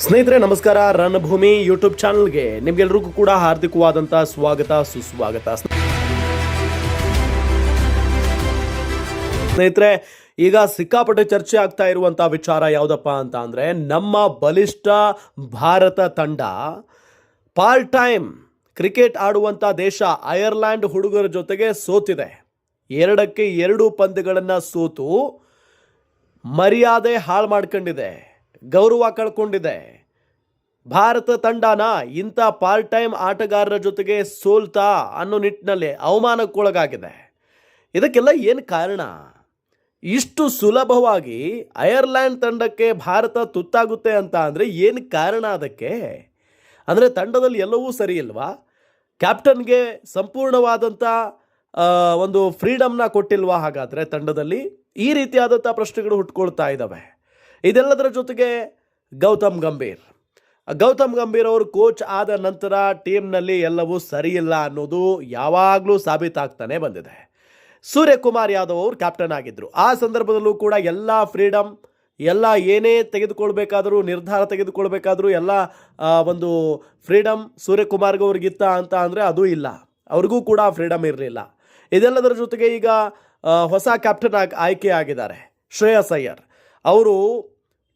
ಸ್ನೇಹಿತರೆ ನಮಸ್ಕಾರ. ರಣಭೂಮಿ ಯೂಟ್ಯೂಬ್ ಚಾನಲ್ಗೆ ನಿಮ್ಗೆಲ್ರಿಗೂ ಕೂಡ ಹಾರ್ದಿಕವಾದಂಥ ಸ್ವಾಗತ ಸುಸ್ವಾಗತ. ಸ್ನೇಹಿತರೆ, ಈಗ ಸಿಕ್ಕಾಪಟ್ಟೆ ಚರ್ಚೆ ಆಗ್ತಾ ಇರುವಂಥ ವಿಚಾರ ಯಾವುದಪ್ಪ ಅಂತ ಅಂದರೆ, ನಮ್ಮ ಬಲಿಷ್ಠ ಭಾರತ ತಂಡ ಪಾರ್ಟ್ ಟೈಮ್ ಕ್ರಿಕೆಟ್ ಆಡುವಂಥ ದೇಶ ಐರ್ಲ್ಯಾಂಡ್ ಹುಡುಗರ ಜೊತೆಗೆ ಸೋತಿದೆ. 2-2 ಪಂದ್ಯಗಳನ್ನು ಸೋತು ಮರ್ಯಾದೆ ಹಾಳು ಮಾಡ್ಕೊಂಡಿದೆ, ಗೌರವ ಕಳ್ಕೊಂಡಿದೆ. ಭಾರತ ತಂಡನ ಇಂಥ ಪಾರ್ಟ್ ಟೈಮ್ ಆಟಗಾರರ ಜೊತೆಗೆ ಸೋಲ್ತಾ ಅನ್ನೋ ನಿಟ್ಟಿನಲ್ಲಿ ಅವಮಾನಕ್ಕೊಳಗಾಗಿದೆ. ಇದಕ್ಕೆಲ್ಲ ಏನು ಕಾರಣ? ಇಷ್ಟು ಸುಲಭವಾಗಿ ಐರ್ಲ್ಯಾಂಡ್ ತಂಡಕ್ಕೆ ಭಾರತ ತುತ್ತಾಗುತ್ತೆ ಅಂತ ಅಂದರೆ ಏನು ಕಾರಣ ಅದಕ್ಕೆ? ಅಂದರೆ ತಂಡದಲ್ಲಿ ಎಲ್ಲವೂ ಸರಿ ಇಲ್ವಾ? ಕ್ಯಾಪ್ಟನ್ಗೆ ಸಂಪೂರ್ಣವಾದಂಥ ಒಂದು ಫ್ರೀಡಮ್ನ ಕೊಟ್ಟಿಲ್ವಾ? ಹಾಗಾದರೆ ತಂಡದಲ್ಲಿ ಈ ರೀತಿಯಾದಂಥ ಪ್ರಶ್ನೆಗಳು ಹುಟ್ಕೊಳ್ತಾ ಇದ್ದಾವೆ. ಇದೆಲ್ಲದರ ಜೊತೆಗೆ ಗೌತಮ್ ಗಂಭೀರ್ ಅವರು ಕೋಚ್ ಆದ ನಂತರ ಟೀಮ್ನಲ್ಲಿ ಎಲ್ಲವೂ ಸರಿಯಿಲ್ಲ ಅನ್ನೋದು ಯಾವಾಗಲೂ ಸಾಬೀತಾಗ್ತಾನೆ ಬಂದಿದೆ. ಸೂರ್ಯಕುಮಾರ್ ಯಾದವ್ ಅವರು ಕ್ಯಾಪ್ಟನ್ ಆಗಿದ್ದರು. ಆ ಸಂದರ್ಭದಲ್ಲೂ ಕೂಡ ಎಲ್ಲ ಫ್ರೀಡಮ್, ಎಲ್ಲ ಏನೇ ತೆಗೆದುಕೊಳ್ಬೇಕಾದರೂ, ನಿರ್ಧಾರ ತೆಗೆದುಕೊಳ್ಬೇಕಾದ್ರೂ ಎಲ್ಲ ಒಂದು ಫ್ರೀಡಮ್ ಸೂರ್ಯಕುಮಾರ್ಗೆ ಅವ್ರಿಗಿತ್ತ ಅಂತ ಅಂದರೆ ಅದು ಇಲ್ಲ. ಅವ್ರಿಗೂ ಕೂಡ ಫ್ರೀಡಮ್ ಇರಲಿಲ್ಲ. ಇದೆಲ್ಲದರ ಜೊತೆಗೆ ಈಗ ಹೊಸ ಕ್ಯಾಪ್ಟನ್ ಆಯ್ಕೆ ಆಗಿದ್ದಾರೆ ಶ್ರೇಯಸ್ ಅಯ್ಯರ್. ಅವರು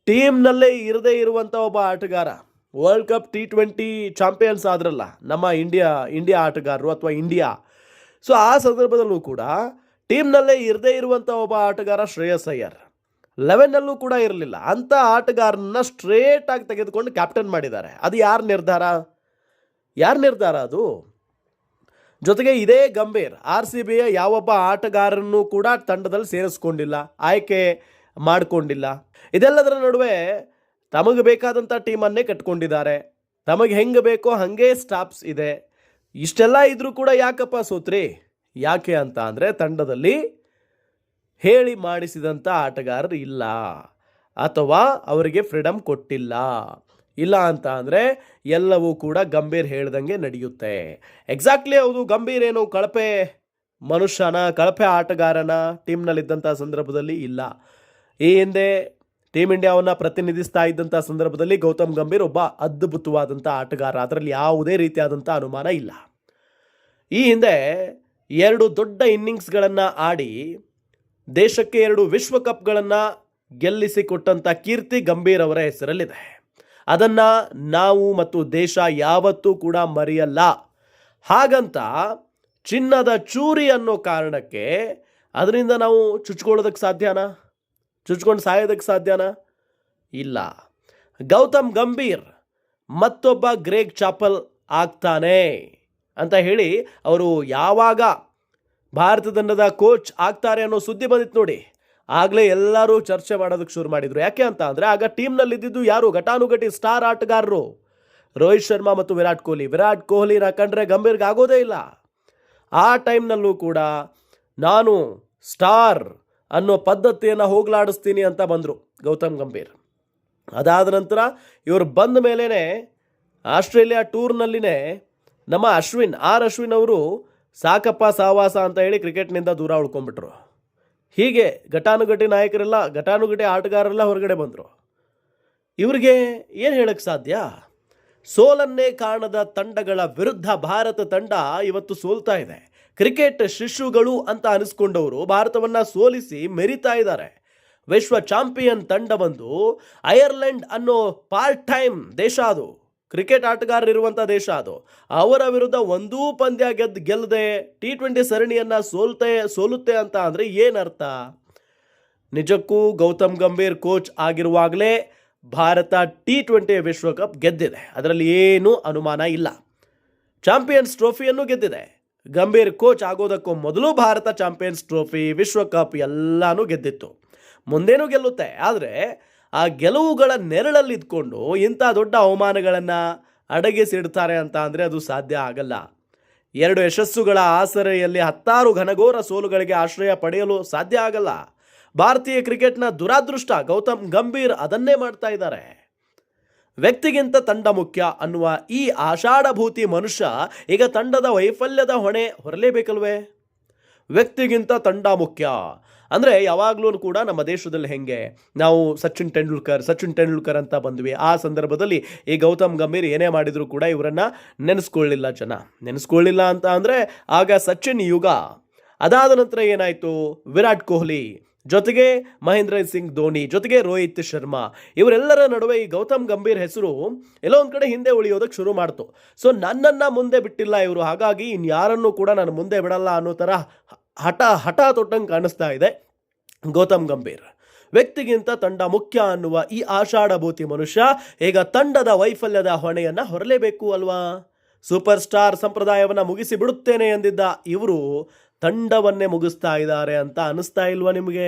ಟೀಮ್ನಲ್ಲೇ ಇರದೇ ಇರುವಂಥ ಒಬ್ಬ ಆಟಗಾರ. ವರ್ಲ್ಡ್ ಕಪ್ T20 ಚಾಂಪಿಯನ್ಸ್ ಆದ್ರಲ್ಲ ನಮ್ಮ ಇಂಡಿಯಾ ಆಟಗಾರರು ಅಥವಾ ಇಂಡಿಯಾ. ಸೊ ಆ ಸಂದರ್ಭದಲ್ಲೂ ಕೂಡ ಟೀಮ್ನಲ್ಲೇ ಇರದೇ ಇರುವಂಥ ಒಬ್ಬ ಆಟಗಾರ ಶ್ರೇಯಸ್ ಅಯ್ಯರ್ 11ನಲ್ಲೂ ಕೂಡ ಇರಲಿಲ್ಲ. ಅಂಥ ಆಟಗಾರನ್ನ ಸ್ಟ್ರೇಟಾಗಿ ತೆಗೆದುಕೊಂಡು ಕ್ಯಾಪ್ಟನ್ ಮಾಡಿದ್ದಾರೆ. ಅದು ಯಾರ ನಿರ್ಧಾರ ಅದು? ಜೊತೆಗೆ ಇದೇ ಗಂಭೀರ್ RCBಯ ಯಾವೊಬ್ಬ ಆಟಗಾರನ್ನು ಕೂಡ ತಂಡದಲ್ಲಿ ಸೇರಿಸ್ಕೊಂಡಿಲ್ಲ, ಆಯ್ಕೆ ಮಾಡಿಕೊಂಡಿಲ್ಲ. ಇದೆಲ್ಲದರ ನಡುವೆ ತಮಗೆ ಬೇಕಾದಂಥ ಟೀಮನ್ನೇ ಕಟ್ಕೊಂಡಿದ್ದಾರೆ. ತಮಗೆ ಹೆಂಗೆ ಬೇಕೋ ಹಾಗೆ ಸ್ಟಾಫ್ಸ್ ಇದೆ. ಇಷ್ಟೆಲ್ಲ ಇದ್ರೂ ಕೂಡ ಯಾಕಪ್ಪ ಸೋತ್ರಿ? ಯಾಕೆ ಅಂತ ಅಂದರೆ ತಂಡದಲ್ಲಿ ಹೇಳಿ ಮಾಡಿಸಿದಂಥ ಆಟಗಾರರು ಇಲ್ಲ, ಅಥವಾ ಅವರಿಗೆ ಫ್ರೀಡಮ್ ಕೊಟ್ಟಿಲ್ಲ. ಇಲ್ಲ ಅಂತ ಅಂದರೆ ಎಲ್ಲವೂ ಕೂಡ ಗಂಭೀರ್ ಹೇಳ್ದಂಗೆ ನಡೆಯುತ್ತೆ. ಎಕ್ಸಾಕ್ಟ್ಲಿ ಹೌದು, ಗಂಭೀರ್ ಏನು ಕಳಪೆ ಕಳಪೆ ಆಟಗಾರನ ಟೀಮ್ನಲ್ಲಿದ್ದಂಥ ಸಂದರ್ಭದಲ್ಲಿ ಇಲ್ಲ. ಈ ಹಿಂದೆ ಟೀಮ್ ಇಂಡಿಯಾವನ್ನು ಪ್ರತಿನಿಧಿಸ್ತಾ ಇದ್ದಂಥ ಸಂದರ್ಭದಲ್ಲಿ ಗೌತಮ್ ಗಂಭೀರ್ ಒಬ್ಬ ಅದ್ಭುತವಾದಂಥ ಆಟಗಾರ, ಅದರಲ್ಲಿ ಯಾವುದೇ ರೀತಿಯಾದಂಥ ಅನುಮಾನ ಇಲ್ಲ. ಈ ಹಿಂದೆ 2 ದೊಡ್ಡ ಇನ್ನಿಂಗ್ಸ್ಗಳನ್ನು ಆಡಿ ದೇಶಕ್ಕೆ 2 ವಿಶ್ವಕಪ್ಗಳನ್ನು ಗೆಲ್ಲಿಸಿಕೊಟ್ಟಂಥ ಕೀರ್ತಿ ಗಂಭೀರ್ ಅವರ ಹೆಸರಲ್ಲಿದೆ. ಅದನ್ನು ನಾವು ಮತ್ತು ದೇಶ ಯಾವತ್ತೂ ಕೂಡ ಮರೆಯಲ್ಲ. ಹಾಗಂತ ಚಿನ್ನದ ಚೂರಿ ಅನ್ನೋ ಕಾರಣಕ್ಕೆ ಅದರಿಂದ ನಾವು ಚುಚ್ಕೊಂಡು ಸಾಯೋದಕ್ಕೆ ಸಾಧ್ಯನಾ? ಇಲ್ಲ. ಗೌತಮ್ ಗಂಭೀರ್ ಮತ್ತೊಬ್ಬ ಗ್ರೇಗ್ ಚಾಪಲ್ ಆಗ್ತಾನೆ ಅಂತ ಹೇಳಿ ಅವರು ಯಾವಾಗ ಭಾರತ ತಂಡದ ಕೋಚ್ ಆಗ್ತಾರೆ ಅನ್ನೋ ಸುದ್ದಿ ಬಂದಿತ್ತು ನೋಡಿ, ಆಗಲೇ ಎಲ್ಲರೂ ಚರ್ಚೆ ಮಾಡೋದಕ್ಕೆ ಶುರು ಮಾಡಿದರು. ಯಾಕೆ ಅಂತ ಅಂದರೆ ಆಗ ಟೀಮ್ನಲ್ಲಿದ್ದು ಯಾರು ಘಟಾನುಘಟಿ ಸ್ಟಾರ್ ಆಟಗಾರರು ರೋಹಿತ್ ಶರ್ಮಾ ಮತ್ತು ವಿರಾಟ್ ಕೊಹ್ಲಿನ ಕಂಡ್ರೆ ಗಂಭೀರ್ಗೆ ಆಗೋದೇ ಇಲ್ಲ. ಆ ಟೈಮ್ನಲ್ಲೂ ಕೂಡ ನಾನು ಸ್ಟಾರ್ ಅನ್ನೋ ಪದ್ಧತಿಯನ್ನು ಹೋಗಲಾಡಿಸ್ತೀನಿ ಅಂತ ಬಂದರು ಗೌತಮ್ ಗಂಭೀರ್. ಅದಾದ ನಂತರ ಇವರು ಬಂದ ಮೇಲೇ ಆಸ್ಟ್ರೇಲಿಯಾ ಟೂರ್ನಲ್ಲಿನೇ ನಮ್ಮ ಅಶ್ವಿನ್ ಅವರು ಸಾಕಪ್ಪ ಸಾವಾಸ ಅಂತ ಹೇಳಿ ಕ್ರಿಕೆಟ್ನಿಂದ ದೂರ ಉಳ್ಕೊಂಡ್ಬಿಟ್ರು. ಹೀಗೆ ಘಟಾನುಘಟಿ ಆಟಗಾರರೆಲ್ಲ ಹೊರಗಡೆ ಬಂದರು. ಇವ್ರಿಗೆ ಏನು ಹೇಳಕ್ಕೆ ಸಾಧ್ಯ? ಸೋಲನ್ನೇ ಕಾಣದ ತಂಡಗಳ ವಿರುದ್ಧ ಭಾರತ ತಂಡ ಇವತ್ತು ಸೋಲ್ತಾ ಇದೆ. ಕ್ರಿಕೆಟ್ ಶಿಶುಗಳು ಅಂತ ಅನಿಸ್ಕೊಂಡವರು ಭಾರತವನ್ನು ಸೋಲಿಸಿ ಮೆರಿತಾ ಇದ್ದಾರೆ. ವಿಶ್ವ ಚಾಂಪಿಯನ್ ತಂಡ ಬಂದು ಐರ್ಲೆಂಡ್ ಅನ್ನೋ ಪಾರ್ಟ್ ಟೈಮ್ ದೇಶ, ಅದು ಕ್ರಿಕೆಟ್ ಆಟಗಾರರಿರುವಂಥ ದೇಶ, ಅದು ಅವರ ವಿರುದ್ಧ ಒಂದೂ ಪಂದ್ಯ ಗೆಲ್ಲದೆ T20 ಸರಣಿಯನ್ನು ಸೋಲುತ್ತೆ ಅಂತ ಅಂದರೆ ಏನರ್ಥ? ನಿಜಕ್ಕೂ ಗೌತಮ್ ಗಂಭೀರ್ ಕೋಚ್ ಆಗಿರುವಾಗಲೇ ಭಾರತ T20 ವಿಶ್ವಕಪ್ ಗೆದ್ದಿದೆ, ಅದರಲ್ಲಿ ಏನೂ ಅನುಮಾನ ಇಲ್ಲ. ಚಾಂಪಿಯನ್ಸ್ ಟ್ರೋಫಿಯನ್ನು ಗೆದ್ದಿದೆ. ಗಂಭೀರ್ ಕೋಚ್ ಆಗೋದಕ್ಕೂ ಮೊದಲು ಭಾರತ ಚಾಂಪಿಯನ್ಸ್ ಟ್ರೋಫಿ, ವಿಶ್ವಕಪ್ ಎಲ್ಲನೂ ಗೆದ್ದಿತ್ತು. ಮುಂದೇನೂ ಗೆಲ್ಲುತ್ತೆ. ಆದರೆ ಆ ಗೆಲುವುಗಳ ನೆರಳಲ್ಲಿ ಇದ್ಕೊಂಡು ಇಂಥ ದೊಡ್ಡ ಅವಮಾನಗಳನ್ನು ಅಡಗಿಸಿಡ್ತಾರೆ ಅಂತ ಅಂದರೆ ಅದು ಸಾಧ್ಯ ಆಗಲ್ಲ. 2 ಯಶಸ್ಸುಗಳ ಆಸರೆಯಲ್ಲಿ 10 ಘನಘೋರ ಸೋಲುಗಳಿಗೆ ಆಶ್ರಯ ಪಡೆಯಲು ಸಾಧ್ಯ ಆಗಲ್ಲ. ಭಾರತೀಯ ಕ್ರಿಕೆಟ್ನ ದುರಾದೃಷ್ಟ, ಗೌತಮ್ ಗಂಭೀರ್ ಅದನ್ನೇ ಮಾಡ್ತಾ ಇದ್ದಾರೆ. ವ್ಯಕ್ತಿಗಿಂತ ತಂಡ ಮುಖ್ಯ ಅನ್ನುವ ಈ ಆಷಾಢಭೂತಿ ಮನುಷ್ಯ ಈಗ ತಂಡದ ವೈಫಲ್ಯದ ಹೊಣೆ ಹೊರಲೇಬೇಕಲ್ವೇ? ವ್ಯಕ್ತಿಗಿಂತ ತಂಡ ಮುಖ್ಯ, ಅಂದರೆ ಯಾವಾಗಲೂ ಕೂಡ ನಮ್ಮ ದೇಶದಲ್ಲಿ ಹೆಂಗೆ ನಾವು ಸಚಿನ್ ತೆಂಡೂಲ್ಕರ್ ಅಂತ ಬಂದ್ವಿ, ಆ ಸಂದರ್ಭದಲ್ಲಿ ಈ ಗೌತಮ್ ಗಂಭೀರ್ ಏನೇ ಮಾಡಿದರೂ ಕೂಡ ಇವರನ್ನು ನೆನೆಸ್ಕೊಳ್ಳಿಲ್ಲ ಅಂತ ಅಂದರೆ ಆಗ ಸಚಿನ್ ಯುಗ. ಅದಾದ ನಂತರ ಏನಾಯಿತು, ವಿರಾಟ್ ಕೊಹ್ಲಿ ಜೊತೆಗೆ ಮಹೇಂದ್ರ ಸಿಂಗ್ ಧೋನಿ ಜೊತೆಗೆ ರೋಹಿತ್ ಶರ್ಮಾ ಇವರೆಲ್ಲರ ನಡುವೆ ಈ ಗೌತಮ್ ಗಂಭೀರ್ ಹೆಸರು ಎಲ್ಲೋ ಒಂದು ಕಡೆ ಹಿಂದೆ ಉಳಿಯೋದಕ್ಕೆ ಶುರು ಮಾಡ್ತು. ಸೊ ನನ್ನನ್ನು ಮುಂದೆ ಬಿಟ್ಟಿಲ್ಲ ಇವರು, ಹಾಗಾಗಿ ಇನ್ಯಾರನ್ನೂ ಕೂಡ ನಾನು ಮುಂದೆ ಬಿಡಲ್ಲ ಅನ್ನೋ ಥರ ಹಠ ತೊಟ್ಟಂಗೆ ಕಾಣಿಸ್ತಾ ಇದೆ ಗೌತಮ್ ಗಂಭೀರ್. ವ್ಯಕ್ತಿಗಿಂತ ತಂಡ ಮುಖ್ಯ ಅನ್ನುವ ಈ ಆಷಾಢಭೂತಿ ಮನುಷ್ಯ ಈಗ ತಂಡದ ವೈಫಲ್ಯದ ಹೊಣೆಯನ್ನು ಹೊರಲೇಬೇಕು ಅಲ್ವಾ. ಸೂಪರ್ ಸ್ಟಾರ್ ಸಂಪ್ರದಾಯವನ್ನು ಮುಗಿಸಿ ಬಿಡುತ್ತೇನೆ ಎಂದಿದ್ದ ಇವರು ತಂಡವನ್ನೇ ಮುಗಿಸ್ತಾ ಇದ್ದಾರೆ ಅಂತ ಅನಿಸ್ತಾ ಇಲ್ವಾ ನಿಮಗೆ?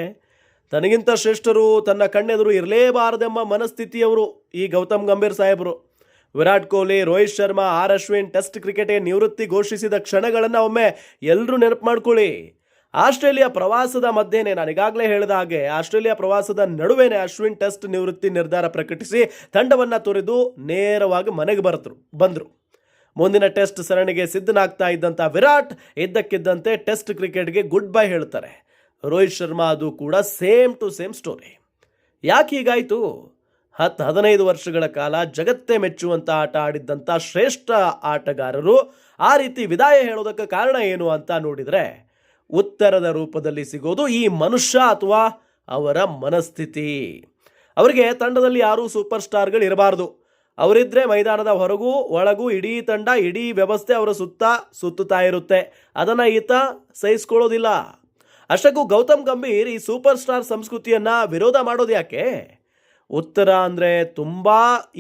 ತನಗಿಂತ ಶ್ರೇಷ್ಠರು ತನ್ನ ಕಣ್ಣೆದುರು ಇರಲೇಬಾರದೆಂಬ ಮನಸ್ಥಿತಿಯವರು ಈ ಗೌತಮ್ ಗಂಭೀರ್ ಸಾಹೇಬರು. ವಿರಾಟ್ ಕೊಹ್ಲಿ, ರೋಹಿತ್ ಶರ್ಮಾ, ಆರ್ ಅಶ್ವಿನ್ ಟೆಸ್ಟ್ ಕ್ರಿಕೆಟ್ಗೆ ನಿವೃತ್ತಿ ಘೋಷಿಸಿದ ಕ್ಷಣಗಳನ್ನು ಒಮ್ಮೆ ಎಲ್ಲರೂ ನೆನಪು ಮಾಡ್ಕೊಳ್ಳಿ. ಆಸ್ಟ್ರೇಲಿಯಾ ಪ್ರವಾಸದ ಮಧ್ಯೆನೇ, ನಾನು ಈಗಾಗಲೇ ಹೇಳಿದ ಹಾಗೆ ಆಸ್ಟ್ರೇಲಿಯಾ ಪ್ರವಾಸದ ನಡುವೆನೇ ಅಶ್ವಿನ್ ಟೆಸ್ಟ್ ನಿವೃತ್ತಿ ನಿರ್ಧಾರ ಪ್ರಕಟಿಸಿ ತಂಡವನ್ನು ತೊರೆದು ನೇರವಾಗಿ ಮನೆಗೆ ಬಂದರು. ಮುಂದಿನ ಟೆಸ್ಟ್ ಸರಣಿಗೆ ಸಿದ್ಧನಾಗ್ತಾ ಇದ್ದಂಥ ವಿರಾಟ್ ಇದ್ದಕ್ಕಿದ್ದಂತೆ ಟೆಸ್ಟ್ ಕ್ರಿಕೆಟ್ಗೆ ಗುಡ್ ಬೈ ಹೇಳ್ತಾರೆ. ರೋಹಿತ್ ಶರ್ಮಾ ಅದು ಕೂಡ ಸೇಮ್ ಟು ಸೇಮ್ ಸ್ಟೋರಿ. ಯಾಕೆ ಹೀಗಾಯಿತು? 10-15 ವರ್ಷಗಳ ಕಾಲ ಜಗತ್ತೇ ಮೆಚ್ಚುವಂಥ ಆಟ ಆಡಿದ್ದಂಥ ಶ್ರೇಷ್ಠ ಆಟಗಾರರು ಆ ರೀತಿ ವಿದಾಯ ಹೇಳೋದಕ್ಕೆ ಕಾರಣ ಏನು ಅಂತ ನೋಡಿದರೆ ಉತ್ತರದ ರೂಪದಲ್ಲಿ ಸಿಗೋದು ಈ ಮನುಷ್ಯ ಅಥವಾ ಅವರ ಮನಸ್ಥಿತಿ. ಅವರಿಗೆ ತಂಡದಲ್ಲಿ ಯಾರೂ ಸೂಪರ್ ಸ್ಟಾರ್ಗಳು ಇರಬಾರ್ದು. ಅವರಿದ್ದರೆ ಮೈದಾನದ ಹೊರಗೂ ಒಳಗೂ ಇಡೀ ತಂಡ, ಇಡೀ ವ್ಯವಸ್ಥೆ ಅವರ ಸುತ್ತುತ್ತಾ ಇರುತ್ತೆ. ಅದನ್ನು ಈತ ಸಹಿಸ್ಕೊಳ್ಳೋದಿಲ್ಲ. ಅಷ್ಟಕ್ಕೂ ಗೌತಮ್ ಗಂಭೀರ್ ಈ ಸೂಪರ್ ಸ್ಟಾರ್ ಸಂಸ್ಕೃತಿಯನ್ನು ವಿರೋಧ ಮಾಡೋದು ಯಾಕೆ? ಉತ್ತರ ಅಂದರೆ ತುಂಬ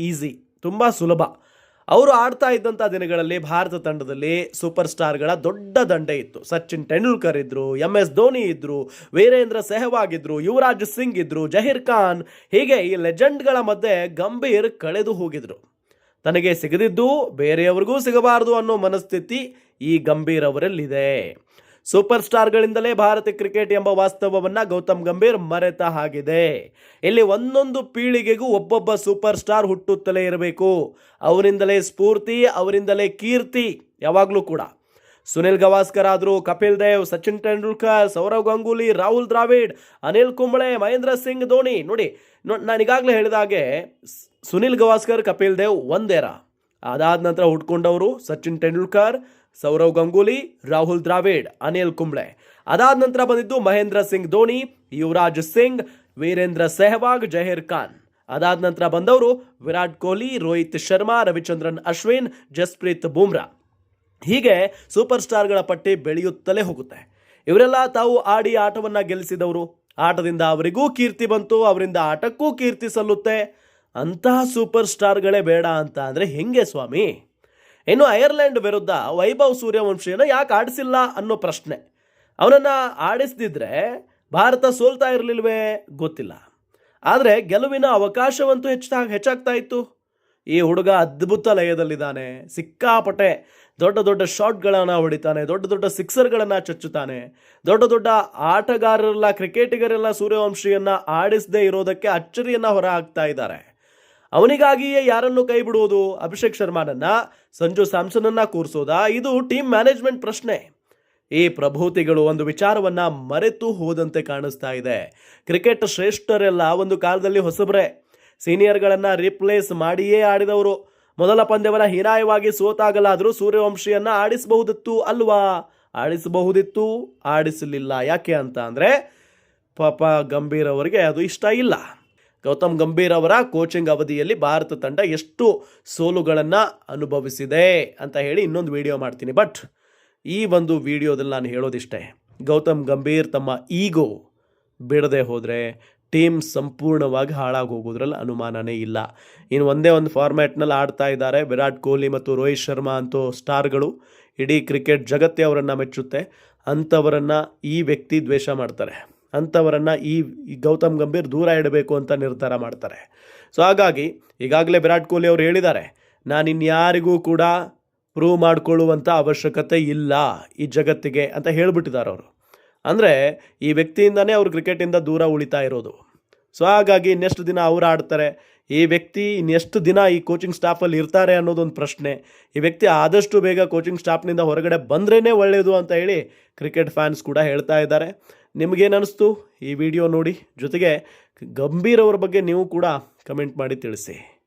ಈಸಿ, ತುಂಬ ಸುಲಭ. ಅವರು ಆಡ್ತಾ ಇದ್ದಂಥ ದಿನಗಳಲ್ಲಿ ಭಾರತ ತಂಡದಲ್ಲಿ ಸೂಪರ್ ಸ್ಟಾರ್ಗಳ ದೊಡ್ಡ ದಂಡೆ ಇತ್ತು. ಸಚಿನ್ ತೆಂಡೂಲ್ಕರ್ ಇದ್ದರು, MS ಧೋನಿ ಇದ್ದರು, ವೀರೇಂದ್ರ ಸೆಹವಾಗ್ ಇದ್ದರು, ಯುವರಾಜ್ ಸಿಂಗ್ ಇದ್ದರು, ಜಹೀರ್ ಖಾನ್, ಹೀಗೆ ಈ ಲೆಜೆಂಡ್ಗಳ ಮಧ್ಯೆ ಗಂಭೀರ್ ಕಳೆದು ಹೋಗಿದ್ರು. ತನಗೆ ಸಿಗದಿದ್ದು ಬೇರೆಯವರಿಗೂ ಸಿಗಬಾರದು ಅನ್ನೋ ಮನಸ್ಥಿತಿ ಈ ಗಂಭೀರ್ ಅವರಲ್ಲಿದೆ. ಸೂಪರ್ ಸ್ಟಾರ್ಗಳಿಂದಲೇ ಭಾರತ ಕ್ರಿಕೆಟ್ ಎಂಬ ವಾಸ್ತವವನ್ನು ಗೌತಮ್ ಗಂಭೀರ್ ಮರೆತ ಹಾಗಿದೆ. ಇಲ್ಲಿ ಒಂದೊಂದು ಪೀಳಿಗೆಗೂ ಒಬ್ಬೊಬ್ಬ ಸೂಪರ್ ಸ್ಟಾರ್ ಹುಟ್ಟುತ್ತಲೇ ಇರಬೇಕು. ಅವರಿಂದಲೇ ಸ್ಫೂರ್ತಿ, ಅವರಿಂದಲೇ ಕೀರ್ತಿ ಯಾವಾಗಲೂ ಕೂಡ. ಸುನಿಲ್ ಗವಾಸ್ಕರ್ ಆದರೂ, ಕಪಿಲ್ ದೇವ್, ಸಚಿನ್ ತೆಂಡೂಲ್ಕರ್, ಸೌರವ್ ಗಂಗೂಲಿ, ರಾಹುಲ್ ದ್ರಾವಿಡ್, ಅನಿಲ್ ಕುಂಬ್ಳೆ, ಮಹೇಂದ್ರ ಸಿಂಗ್ ಧೋನಿ. ನೋಡಿ, ನಾನು ಈಗಾಗಲೇ ಹೇಳಿದ ಹಾಗೆ ಸುನಿಲ್ ಗವಾಸ್ಕರ್, ಕಪಿಲ್ ದೇವ್ ಒಂದೇರ. ಅದಾದ ನಂತರ ಹುಟ್ಕೊಂಡವರು ಸಚಿನ್ ತೆಂಡೂಲ್ಕರ್, ಸೌರವ್ ಗಂಗೂಲಿ, ರಾಹುಲ್ ದ್ರಾವಿಡ್, ಅನಿಲ್ ಕುಂಬ್ಳೆ. ಅದಾದ ನಂತರ ಬಂದಿದ್ದು ಮಹೇಂದ್ರ ಸಿಂಗ್ ಧೋನಿ, ಯುವರಾಜ್ ಸಿಂಗ್, ವೀರೇಂದ್ರ ಸೆಹವಾಗ್, ಜಹೀರ್ ಖಾನ್. ಅದಾದ ನಂತರ ಬಂದವರು ವಿರಾಟ್ ಕೊಹ್ಲಿ, ರೋಹಿತ್ ಶರ್ಮಾ, ರವಿಚಂದ್ರನ್ ಅಶ್ವಿನ್, ಜಸ್ಪ್ರೀತ್ ಬೂಮ್ರಾ. ಹೀಗೆ ಸೂಪರ್ ಸ್ಟಾರ್ಗಳ ಪಟ್ಟಿ ಬೆಳೆಯುತ್ತಲೇ ಹೋಗುತ್ತೆ. ಇವರೆಲ್ಲ ತಾವು ಆಡಿ ಆಟವನ್ನು ಗೆಲ್ಲಿಸಿದವರು. ಆಟದಿಂದ ಅವರಿಗೂ ಕೀರ್ತಿ ಬಂತು, ಅವರಿಂದ ಆಟಕ್ಕೂ ಕೀರ್ತಿ ಸಲ್ಲುತ್ತೆ. ಅಂತಹ ಸೂಪರ್ ಸ್ಟಾರ್ಗಳೇ ಬೇಡ ಅಂತ ಅಂದರೆ ಹೆಂಗೆ ಸ್ವಾಮಿ? ಇನ್ನು ಐರ್ಲೆಂಡ್ ವಿರುದ್ಧ ವೈಭವ್ ಸೂರ್ಯವಂಶಿಯನ್ನು ಯಾಕೆ ಆಡಿಸಿಲ್ಲ ಅನ್ನೋ ಪ್ರಶ್ನೆ. ಅವನನ್ನು ಆಡಿಸ್ದಿದ್ರೆ ಭಾರತ ಸೋಲ್ತಾ ಇರಲಿಲ್ವೇ ಗೊತ್ತಿಲ್ಲ. ಆದರೆ ಗೆಲುವಿನ ಅವಕಾಶವಂತೂ ಹೆಚ್ಚಾಗ್ತಾ ಇತ್ತು. ಈ ಹುಡುಗ ಅದ್ಭುತ ಲಯದಲ್ಲಿದ್ದಾನೆ. ಸಿಕ್ಕಾಪಟ್ಟೆ ದೊಡ್ಡ ದೊಡ್ಡ ಶಾಟ್ಗಳನ್ನು ಹೊಡಿತಾನೆ, ದೊಡ್ಡ ದೊಡ್ಡ ಸಿಕ್ಸರ್ಗಳನ್ನು ಚಚ್ಚುತ್ತಾನೆ. ದೊಡ್ಡ ದೊಡ್ಡ ಆಟಗಾರರೆಲ್ಲ, ಕ್ರಿಕೆಟಿಗರೆಲ್ಲ ಸೂರ್ಯವಂಶಿಯನ್ನು ಆಡಿಸದೇ ಇರೋದಕ್ಕೆ ಅಚ್ಚರಿಯನ್ನು ಹೊರ ಹಾಕ್ತಾ ಇದ್ದಾರೆ. ಅವನಿಗಾಗಿಯೇ ಯಾರನ್ನು ಕೈ ಬಿಡುವುದು? ಅಭಿಷೇಕ್ ಶರ್ಮಾನನ್ನ, ಸಂಜು ಸ್ಯಾಮ್ಸನನ್ನು ಕೂರಿಸೋದಾ? ಇದು ಟೀಮ್ ಮ್ಯಾನೇಜ್ಮೆಂಟ್ ಪ್ರಶ್ನೆ. ಈ ಪ್ರಭೂತಿಗಳು ಒಂದು ವಿಚಾರವನ್ನು ಮರೆತು ಹೋದಂತೆ ಕಾಣಿಸ್ತಾ ಇದೆ. ಕ್ರಿಕೆಟ್ ಶ್ರೇಷ್ಠರೆಲ್ಲ ಒಂದು ಕಾಲದಲ್ಲಿ ಹೊಸಬ್ರೆ, ಸೀನಿಯರ್ಗಳನ್ನು ರಿಪ್ಲೇಸ್ ಮಾಡಿಯೇ ಆಡಿದವರು. ಮೊದಲ ಪಂದ್ಯವನ್ನು ಹೀನಾಯವಾಗಿ ಸೋತಾಗಲಾದರೂ ಸೂರ್ಯವಂಶಿಯನ್ನು ಆಡಿಸಬಹುದಿತ್ತು ಅಲ್ವಾ? ಆಡಿಸಬಹುದಿತ್ತು, ಆಡಿಸಲಿಲ್ಲ. ಯಾಕೆ ಅಂತ ಅಂದರೆ ಪಾಪ ಗಂಭೀರ್ ಅವರಿಗೆ ಅದು ಇಷ್ಟ ಇಲ್ಲ. ಗೌತಮ್ ಗಂಭೀರ್ ಅವರ ಕೋಚಿಂಗ್ ಅವಧಿಯಲ್ಲಿ ಭಾರತ ತಂಡ ಎಷ್ಟು ಸೋಲುಗಳನ್ನು ಅನುಭವಿಸಿದೆ ಅಂತ ಹೇಳಿ ಇನ್ನೊಂದು ವಿಡಿಯೋ ಮಾಡ್ತೀನಿ. ಬಟ್ ಈ ಒಂದು ವಿಡಿಯೋದಲ್ಲಿ ನಾನು ಹೇಳೋದಿಷ್ಟೇ, ಗೌತಮ್ ಗಂಭೀರ್ ತಮ್ಮ ಈಗೋ ಬಿಡದೆ ಹೋದರೆ ಟೀಮ್ ಸಂಪೂರ್ಣವಾಗಿ ಹಾಳಾಗಿ ಹೋಗೋದ್ರಲ್ಲಿ ಅನುಮಾನನೇ ಇಲ್ಲ. ಇನ್ನು ಒಂದೇ ಒಂದು ಫಾರ್ಮ್ಯಾಟ್ನಲ್ಲಿ ಆಡ್ತಾ ಇದ್ದಾರೆ. ವಿರಾಟ್ ಕೊಹ್ಲಿ ಮತ್ತು ರೋಹಿತ್ ಶರ್ಮಾ ಅಂತೂ ಸ್ಟಾರ್ಗಳು. ಇಡೀ ಕ್ರಿಕೆಟ್ ಜಗತ್ತೇ ಅವರನ್ನು ಮೆಚ್ಚುತ್ತೆ. ಅಂಥವರನ್ನು ಈ ವ್ಯಕ್ತಿ ದ್ವೇಷ ಮಾಡ್ತಾರೆ. ಅಂಥವರನ್ನು ಈ ಗೌತಮ್ ಗಂಭೀರ್ ದೂರ ಇಡಬೇಕು ಅಂತ ನಿರ್ಧಾರ ಮಾಡ್ತಾರೆ. ಸೊ ಹಾಗಾಗಿ ಈಗಾಗಲೇ ವಿರಾಟ್ ಕೊಹ್ಲಿ ಅವರು ಹೇಳಿದ್ದಾರೆ, ನಾನಿನ್ಯಾರಿಗೂ ಕೂಡ ಪ್ರೂವ್ ಮಾಡಿಕೊಳ್ಳುವಂಥ ಅವಶ್ಯಕತೆ ಇಲ್ಲ ಈ ಜಗತ್ತಿಗೆ ಅಂತ ಹೇಳಿಬಿಟ್ಟಿದ್ದಾರೆ ಅವರು. ಅಂದರೆ ಈ ವ್ಯಕ್ತಿಯಿಂದನೇ ಅವರು ಕ್ರಿಕೆಟಿಂದ ದೂರ ಉಳಿತಾ ಇರೋದು. ಸೊ ಹಾಗಾಗಿ ಇನ್ನೆಷ್ಟು ದಿನ ಅವರು ಆಡ್ತಾರೆ, ಈ ವ್ಯಕ್ತಿ ಇನ್ನೆಷ್ಟು ದಿನ ಈ ಕೋಚಿಂಗ್ ಸ್ಟಾಫಲ್ಲಿ ಇರ್ತಾರೆ ಅನ್ನೋದೊಂದು ಪ್ರಶ್ನೆ. ಈ ವ್ಯಕ್ತಿ ಆದಷ್ಟು ಬೇಗ ಕೋಚಿಂಗ್ ಸ್ಟಾಫ್ನಿಂದ ಹೊರಗಡೆ ಬಂದ್ರೇ ಒಳ್ಳೆಯದು ಅಂತ ಹೇಳಿ ಕ್ರಿಕೆಟ್ ಫ್ಯಾನ್ಸ್ ಕೂಡ ಹೇಳ್ತಾ ಇದ್ದಾರೆ. ನಿಮಗೇನು ಅನಿಸ್ತು ಈ ವಿಡಿಯೋ ನೋಡಿ? ಜೊತೆಗೆ ಗಂಭೀರ್ ಅವರ ಬಗ್ಗೆ ನೀವು ಕೂಡ ಕಮೆಂಟ್ ಮಾಡಿ ತಿಳಿಸಿ.